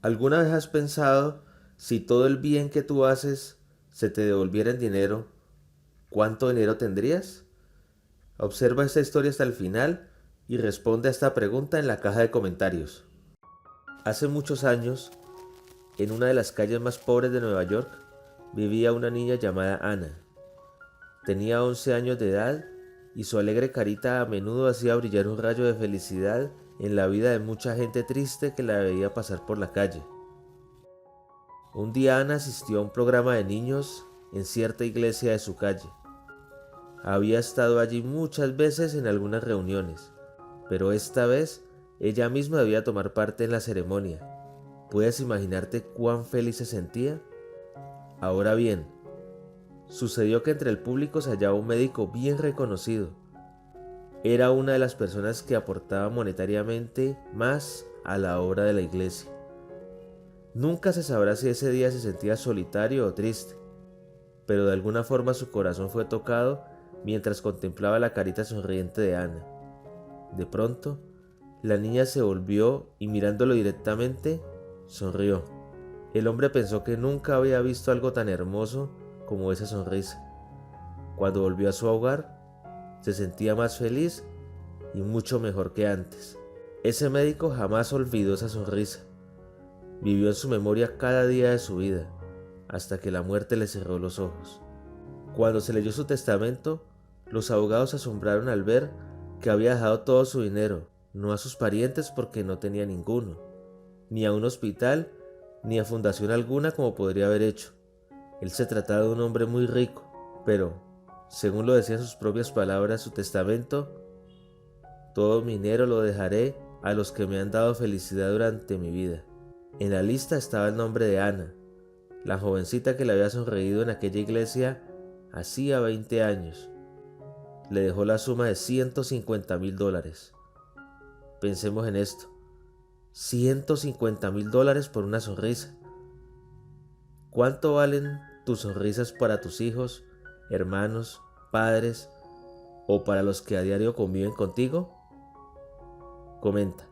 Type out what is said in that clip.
¿Alguna vez has pensado si todo el bien que tú haces se te devolviera en dinero, cuánto dinero tendrías? Observa esta historia hasta el final y responde a esta pregunta en la caja de comentarios. Hace muchos años, en una de las calles más pobres de Nueva York, vivía una niña llamada Ana. Tenía 11 años de edad y su alegre carita a menudo hacía brillar un rayo de felicidad en la vida de mucha gente triste que la veía pasar por la calle. Un día Ana asistió a un programa de niños en cierta iglesia de su calle. Había estado allí muchas veces en algunas reuniones, pero esta vez ella misma debía tomar parte en la ceremonia. ¿Puedes imaginarte cuán feliz se sentía? Ahora bien, sucedió que entre el público se hallaba un médico bien reconocido. Era una de las personas que aportaba monetariamente más a la obra de la iglesia. Nunca se sabrá si ese día se sentía solitario o triste, pero de alguna forma su corazón fue tocado mientras contemplaba la carita sonriente de Ana. De pronto, la niña se volvió y mirándolo directamente, sonrió. El hombre pensó que nunca había visto algo tan hermoso como esa sonrisa. Cuando volvió a su hogar, se sentía más feliz y mucho mejor que antes. Ese médico jamás olvidó esa sonrisa. Vivió en su memoria cada día de su vida, hasta que la muerte le cerró los ojos. Cuando se leyó su testamento, los abogados se asombraron al ver que había dejado todo su dinero, no a sus parientes porque no tenía ninguno, ni a un hospital, ni a fundación alguna como podría haber hecho. Él se trataba de un hombre muy rico, pero, según lo decían sus propias palabras, su testamento, todo mi dinero lo dejaré a los que me han dado felicidad durante mi vida. En la lista estaba el nombre de Ana, la jovencita que le había sonreído en aquella iglesia hacía 20 años. Le dejó la suma de $150,000. Pensemos en esto, $150,000 por una sonrisa. ¿Cuánto valen tus sonrisas para tus hijos, hermanos, padres o para los que a diario conviven contigo? Comenta.